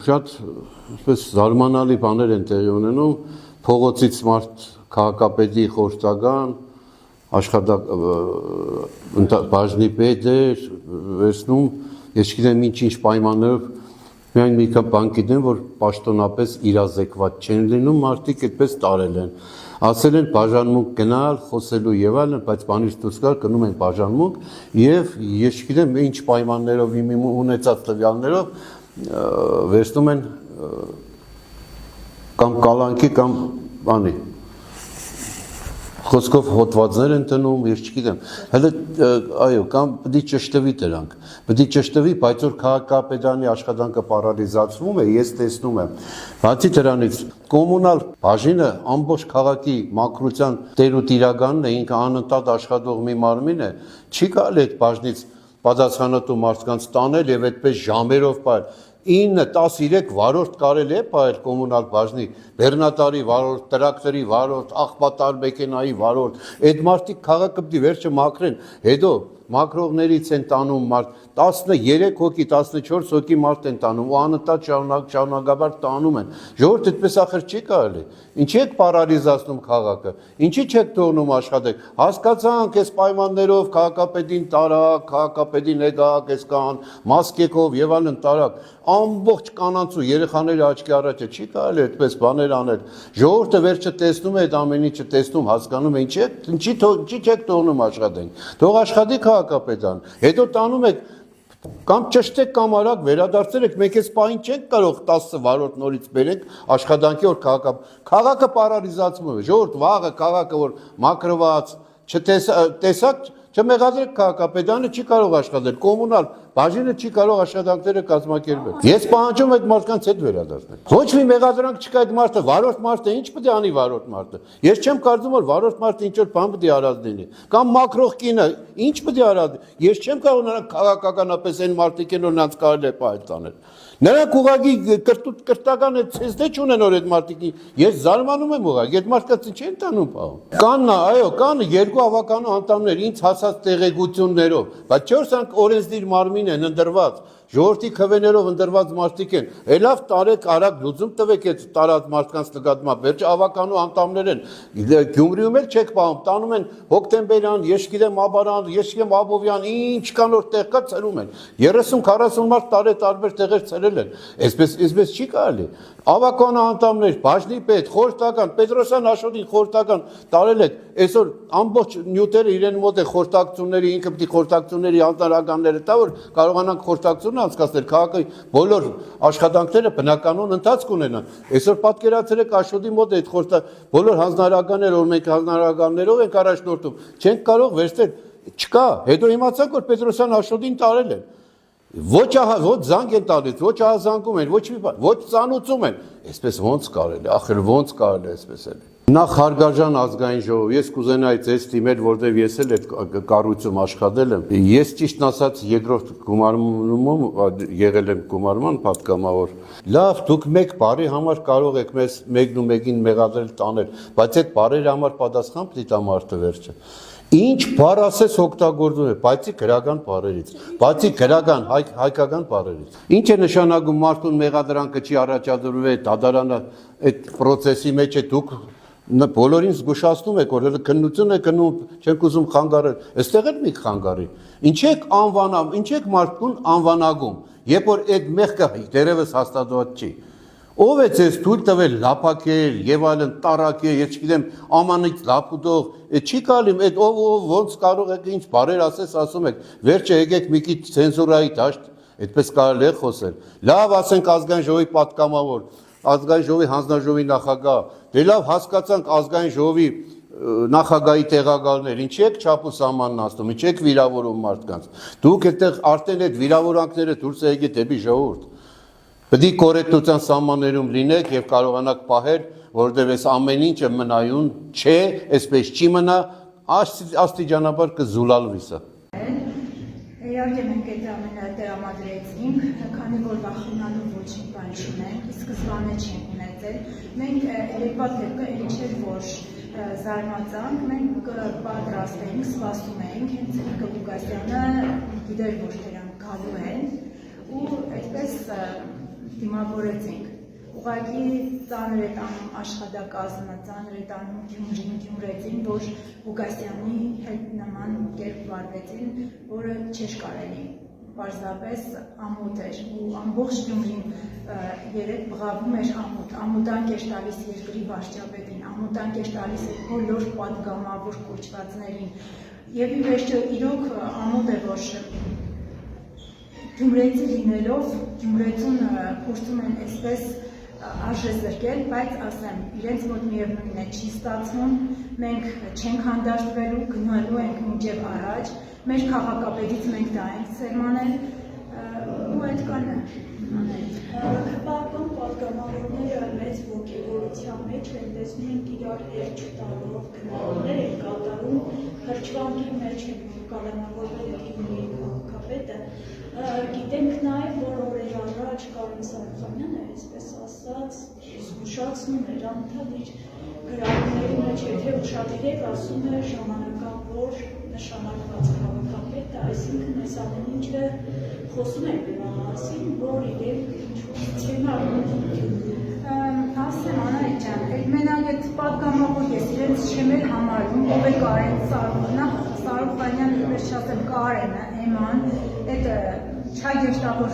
Շատ զարմանալի բաներ են տեղի ունենում, փողոցից մարդ քաղաքապետի խորհրդական, բաժնի պետ էր, վերցնում, ես չգիտեմ ինչ պայմաններով, միայն մի բան գիտեմ, որ պաշտոնապես իրազեկված չեն լինում, մարդիկ այդպես տարել են, ասել են բաժանմունք գնալ, խոսելու եւ այլն, բայց բանից դուրս գալ գնում են բաժանմունք եւ ես չգիտեմ ինչ պայմաններով ունեցած տվյալներով վերցնում են կամ կալանքի կամ բանի խոսքով հոտվածներ են տնում, ես չգիտեմ, հələ այո, կամ պետք է ճշտվի դրանք, պետք է ճշտվի, բայց որ քաղաքապետարանի աշխատանքը պարալիզացվում է, ես տեսնում եմ, բացի դրանից կոմունալ բաժինը ամբողջ քաղաքի մաքրության տեր ու տիրականն է, ինքը անընդհատ աշխատող մի մարմին է, չի կարելի այդ բաժնից պատասխանատու մարդկանց տանել եւ այդպես ժամերով պայել 9-13 վարորդ կարելի է պայել կոմունալ բաժնի, բեռնատարի վարորդ, տրակտորի վարորդ, աղբատար մեքենայի վարորդ, այդ մարդիկ քաղաքը պիտի վերջը մաքրեն, հետո մաքրողներից են տանում մարդ, 13 հոգի, 14 հոգի մարդ են տանում ու անընդհատ շարունակաբար տանում են, ժողովուրդ այդպես ախր չի կարելի, ինչի եք պարալիզացնում քաղաքը, ինչի չեք թողնում աշխատեք, հասկացանք այս պայմաններով քաղաքապետին տարակ, քաղաքապետին եկակ, այս կան, մասկեկով եւ այլն տարակ, ամբողջ կանանց ու երեխաների աչքի առաջ է, չի կարելի այդպես բաներ անել, ժողովուրդը վերջը տեսնում է այդ ամեն ինչը տեսնում, հասկանում է, ինչի չեք թողնում աշխատենք, թող աշխատի քաղաքապետարան, հետո տանում եք կամ ճշտեք կամ արագ վերադարձել եք, մենք այս պահին չենք կարող 10 վարորդ նորից բերենք աշխատանքի որ քաղաքը պարալիզացվում է, ժողովուրդ վաղը քաղաքը որ մաքրված, տեսակ չմեղադրեք քաղաքապետարանը չի կարող աշխատել, կոմունալ բաժինը չի կարող աշխատանքները կազմակերպել։ Ես պահանջում եմ այդ մարդկանց հետ վերադարձնել։ Ոչ մի մեղադրանք չկա այդ մարդը, վարորդ մարդը ինչ պետք է անի վարորդ մարդը։ Ես չեմ կարծում որ վարորդ մարդը ինչ որ բան պետք է արած լինի։ Կամ մաքրող կինը ինչ պետք է արած։ Ես չեմ կարող նրանք քաղաքականապես այն մարդիկ են որ նրանց կարելի է պայել տանել։ Նրանք ուղղակի կրտական այդ ցեզդե չունեն որ այդ մարդիկի։ Ես զարմանում եմ ուղղակի այդ մարդկանց ինչ են տանում պահում։ Կան, այո, կան երկու ավականու անդամներ ինձ հասած տեղեկություններով, բայց 4 օրենսդիր մարմին են ընդրված, ժողովրդի քվեներով ընդրված մարդիկ են, լավ տարեք արագ լուծում տվեք այդ տարած մարդկանց նկատմամբ, վերջ ավականու անդամներ են, Գյումրիում էլ չեք պահում, տանում են Հոկտեմբերյան, ես չգիտեմ Աբարան, ես չգիտեմ Աբովյան, ինչ կան որ տեղ կա ցրում են, 30-40 մարդ տարբեր տեղեր ցրել են, այսպես չի կարելի, ավականու անդամներ, բաժնի պետ, խորհրդական, Պետրոսյան Աշոտին խորհրդական տարել եք, այսօր ամբողջ նյութերը իրեն մոտ է խորհրդակցությունների, ինքը պիտի խորհրդակցությունների անձնարարականները տա որ կարողանանք խորհրդակցություն անցկացնել, քաղաքի բոլոր աշխատանքները բնականon ընթացք ունենան, այսօր պատկերացրեք Աշոտի մոտ այդ բոլոր հանձնարարականները, որ մենք հանձնարարականներով ենք առաջնորդում, չենք կարող վերցնել, չկա, հետո իմացանք որ Պետրոսյան Աշոտին տարել են, ոչ զանգ են տալիս, ոչ ահազանգում են, ոչ մի բան, ոչ ծանուցում են, այսպես ոնց կարելի, ախր ոնց կարելի այսպես էլ։ Նախ հարգարժան ազգային ժողով, ես կուզենայի ձեզ դիմել, որտեղ ես էլ այդ կառույցում աշխատել եմ։ Ես ճիշտ ասած երկրորդ գումարումում եղել եմ գումարման պատգամավոր։ Լավ, դուք մեկ բարի համար կարող եք մեզ մեկն ու մեկին մեղադրել տանել, բայց այդ բարերի համար պատասխան պիտի տա մարդը վերջը։ Ինչ բառ ասես օգտագործում է, բացի գրական բառերից, բացի գրական հայկական բառերից։ Ինչ է նշանակում մարդուն մեղադրանքը չի առաջադրվել, դատարանը այդ process-ի մեջ է դուք բոլորին զգուշացնում եք, որ քննություն է գնում, չենք ուզում խանգարել, այստեղ էլ մի խանգարի։ Ինչ եք մարդուն անվանագում, երբ որ այդ մեղքը դերևս հաստատված չի։ Ով է ձեզ թույլ տվել լափակել եւ այլն տարակել, ես չգիտեմ, ամանից լափուտող, չի կարելի, այդ ով ոնց կարող եք ինչ բարեր ասես ասում եք, վերջը եկեք մի քիչ ցենզուրայի դաշտ, այդպես կարելի է խոսել։ Լավ, ասենք ազգային ժողովի պատգամավոր, ազգային ժողովի հանձնաժողովի նախագահ, դե լավ հասկացանք ազգային ժողովի նախագահի տեղակալներ, ինչի եք չափ ու սահմանն ասում, ինչի եք վիրավորում մարդկանց։ Դուք այդտեղ արդեն այդ վիրավորանքները դուրս եկեք դեպի ժողովուրդ։ Պետք է կորեկտության սահմաններում լինեք եւ կարողանաք պահել, որովհետեւ այս ամեն ինչը մնայուն չէ, այսպես չի մնա, աստիճանաբար կզուլալվի սա։ Իհարկե մենք այդ ամենը տրամադրեցինք, քանի որ վախենալու ոչինչ բան չունենք, սկզբանե չենք ունեցել, մենք երբա դեպքը էլի չէր որ զարմացանք, մենք պատրաստ էինք, սպասում էինք, հենց Գուգասյանը գիտեր որ դրանք գալու են ու այդպես դիմավորեցինք։ Ուղղակի ծանր է տանում աշխատակազմը, ծանր է տանում Գյումրեցին, որ Ղուկասյանի հետ նման կերպ վարվեցին, որը չէր կարելի։ Պարզապես ամոթ էր ու ամբողջ Գյումրին երեք բղավում էր ամոթանք էր տալիս երկրի վարչապետին, ամոթանք էր տալիս բոլոր պատգամավոր կոչվածներին եւ ի վերջո իրոք ամոթ է, որ Գյումրեցի լինելով Գյումրեցուն փորձում են այսպես արժեզրկել, բայց ասեմ, իրենց մոտ միևնույն է չի ստացվում, մենք չենք հանդարտվելու, գնալու ենք մինչև առաջ, մեր քաղաքապետից մենք դա ենք սերմանել ու այդքան է։ Քաղաքապետական պատգամավորները մեծ ոգևորության մեջ են, տեսնում ենք իրար երկ չտալով քննարկումներ են կատարում, հրճվանքի մեջ են կալանավորվել է Գյումրիի քաղաքապետը։ Գիտենք նաև, որ օրեր առաջ Կարեն Սարգսյանը, այսպես ասած, զգուշացնում էր անդադիր գրառումների մեջ, եթե ուշադրեք, ասում էր ժամանակավոր նշանակված քաղաքապետը, այսինքն այս ամեն ինչը խոսում ենք նրա մասին, որ իրենք Ասեմ Անահիտ ջան, այդ մենակ այդ պատգամավոր ես իրենց չեմ էլ համարում, ով է Կարեն Սարոխանյան, ես չասեմ Կարենը, Էման, այդ չագեշտավոր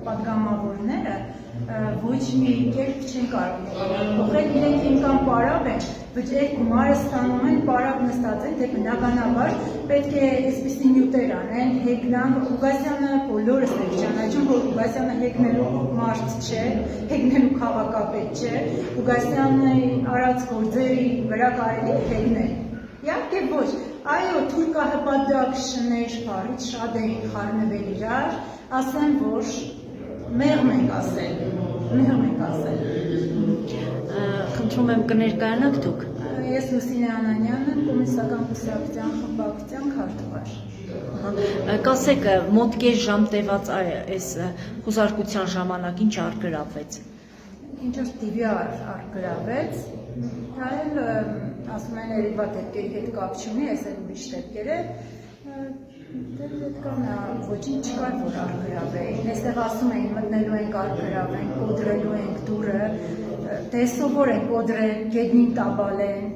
պատգամավորները ոչ մի կերպ չեն կարող փոխել, իրենք ինքան պարապ են, բջեր գումարը ստանում են, պարապ նստած են, թե բնականաբար պետք է այսպիսի նյութեր անեն, հեգնան, Ղուկասյանը բոլորս ենք ճանաչում, որ Ղուկասյանը հեգնելու մարդ չէ, հեգնելու քաղաքապետ չէ, Ղուկասյանի արած գործերի վրա կարելի է հեգնել։ Իհարկե ոչ, այո, թուրքահպատակներ բառից շատ էին խառնվել իրար, ասեմ, որ մեղմ ենք ասել։ Խնդրում եմ կներկայանաք դուք։ Ես Լուսինե Անանյանը, Կոմունիստական կուսակցության խմբակցության քարտուղար։ Կասեք, մոտ կես ժամ տևած այս խոզարկության ժամանակ ինչ արգրավեց։ Ինչ-որ տիվի արգրավեց, դա էլ ասում են երևա դեպքերի հետ կապ չունի, այս էլ ուրիշ դեպքեր է, դեպքան ոչինչ չկար, որ արգրավեին, այստեղ ասում էին մտնելու ենք արգրավենք, կոդրելու ենք դուրը, տեսովոր են կոդրել, գետնին տաբալեն,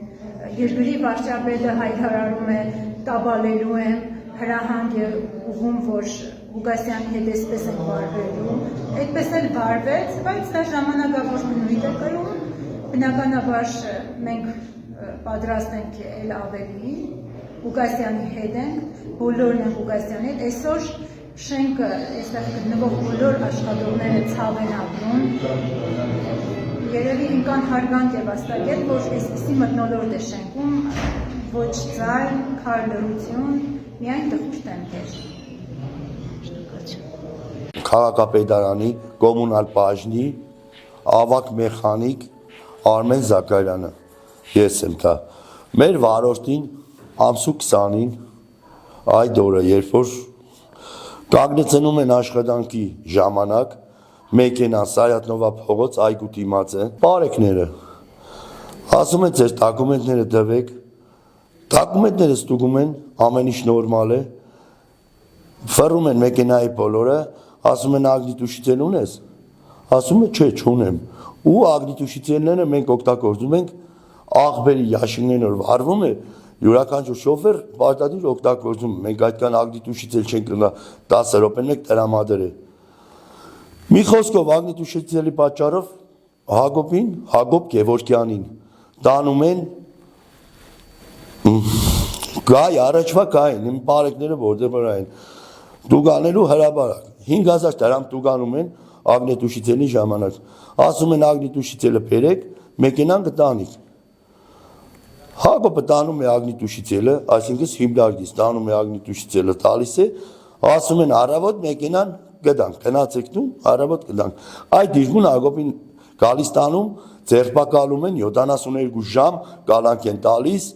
երկրի վարչապետը հայտարարում է տաբալելու եմ, հրահանգ է ուղում, որ Ղուկասյանի հետ այսպես են վարվելու, այդպես էլ վարվեց, բայց դա ժամանակավոր բնույթ է կրում, բնականաբար մենք պատրաստ ենք էլ ավելի, Ղուկասյանի հետ ենք, բոլորն են Ղուկասյանի հետ, այսօր շենքը այստեղ գտնվող բոլոր աշխատողները ցավ են ապրում, երևի ինքան հարգանք է վաստակել, որ այսպիսի մթնոլորտ է շենքում, ոչ ձայն, քար լռություն, միայն տխուր դեմքեր։ Քաղաքապետարանի կոմունալ բաժնի ավագ մեխանիկ Արմեն Զաքարյանը, ես եմ դա։ Մեր վարորդին ամսու 20-ին այդ օրը, երբ որ կանգնեցնում են աշխատանքի ժամանակ, մեքենա Սայաթնովա փողոց այգու դիմաց է, բարեկները ասում են ձեր դոկումենտները տվեք, դոկումենտները ստուգում են, ամեն ինչ նորմալ է, ֆռում են մեքենայի բոլորը, ասում են ագնիտուշիցել ունես, ասում է չէ, չունեմ, ու ագնիտուշիցելները մենք օգտագործում ենք աղբերի ящիկներն որ վարվում է, յուրաքանչյուր շոֆեր պարտադիր օգտագործում, մենք այդքան ագնիտուշիցել չենք գնա 10 րոպեն մեկ տրամադրել։ Մի խոսքով ագնիտուշիցելի պատճառով Հակոբ Գևորգյանին տանում են գայ առաջվա գային, իմ բարեկները որտեղ վրա են դուգանելու հրաբարակ 5000 դրամ դուգանում են ագնիտուշիցելի ժամանակ, ասում են ագնիտուշիցելը բերեք, մեքենան կտանիք։ Հակոբը տանում է ագնիտուշիցելը, այսինքն հիմնարկից տանում է ագնիտուշիցելը տալիս է, ասում են առավոտ մեքենան գտանք, գնացեք դու, առավոտ գտանք։ Այդ դիժմուն Հակոբին գալիս տանում, ձերբակալում են 72 ժամ կալանք են տալիս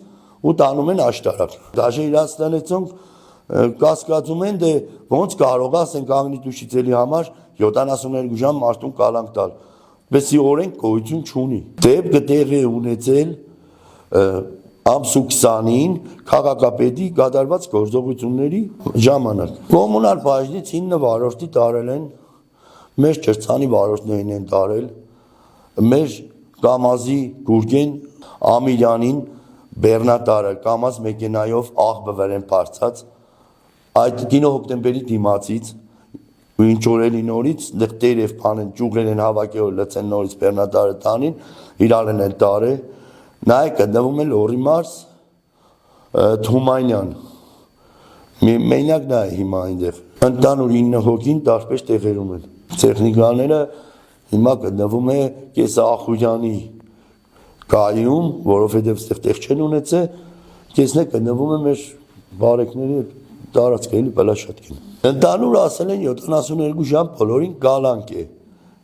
ու տանում են աշտարակ։ Դաժե իրաց տնեցոնք կասկածում են, դե ոնց կարող ասենք ագնիտուշիցելի համար 72 ժամ մարդուն կալանք տալ։ Բեսի օրենք գոյություն չունի։ Դեպքը տեղի է ունեցել ամսու 20-ին քաղաքապետի կատարված գործողությունների ժամանակ։ Կոմունալ բաժնից 9 վարորդի տարել են մեր ճրցանի վարորդներին են տարել, մեր Կամազի Գուրգեն Ամիրյանին Բեռնատարը Կամազ մեքենայով աղբը վեր են բարձած, այդ 9 հոկտեմբերի դիմացից ու ինչ օրելի նորից դեղտեր եւ բան են ճյուղեր են հավաքել որ լցեն նորից Բեռնատարը տանին, իրար են տարել, նայ գտնվում է Լոռի մարզ Թումանյան, մենակ նա է հիմա այնտեղ, ընդանուր 9 հոգին տարբեր տեղերում են, տեխնիկաները հիմա գտնվում է Կեսախուրյանի գայում, որովհետև այստեղ տեղ չեն ունեցել, կեսն է գտնվում է մեր բարեկների տարածքը էլի Պլաշատկին։ Ընդանուր ասել են 72 ժամ բոլորին գալանք է։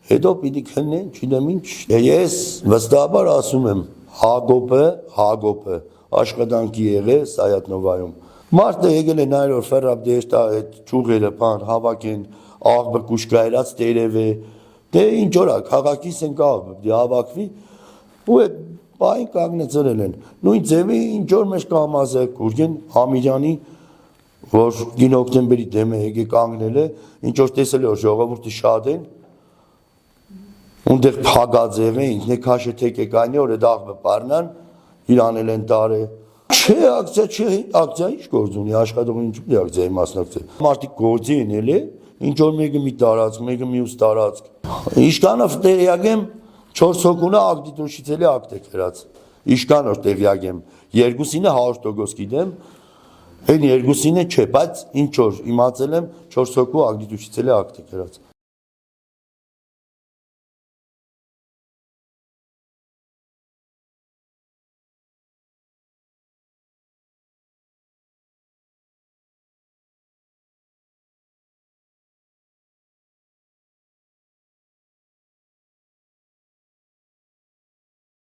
Հետո պիտի քննեն, չգիտեմ ինչ։ Ես վստահաբար ասում եմ, Հագոպը աշխատանքի եղե Սայաթնովայում։ Մարդը եկել է նայել որ ֆերրաբդեշտա այդ ճյուղերը բան հավաքեն, աղբը կուշկայրած տերև է։ Դե ինչ օրա քաղաքից են աղբը, դե հավաքվի ու այդ բային կանգնեցրել են։ Նույն ձևի ինչ որ մեր Կամազը Գուրգեն Ամիրյանի որ 9 հոկտեմբերի դեմ է եկե կանգնել է, ինչ որ տեսել է որ ժողովուրդը շատ են, ունդեղ փագած եղե, ինքն է քաշը թեք է կայնի որ այդ աղբը պարնան, իրանել են տարե։ Չէ, ակցիա ինչ գործ ունի, աշխատողին ինչ ունի ակցիայի մասնակցել։ Մարդիկ գործի են ելե, ինչ որ մեկը մի տարածք, մեկը մյուս տարածք։ Իշքանը տեղյակ եմ 4 հոգունը ակտիտուշից էլի ակտ է կրած։ Իշքան որ տեղյակ եմ, երկուսինը 100% գիտեմ, այն երկուսինը չէ, բայց ինչ որ իմացել եմ 4 հոգու ակտիտուշից էլի ակտ է կրած։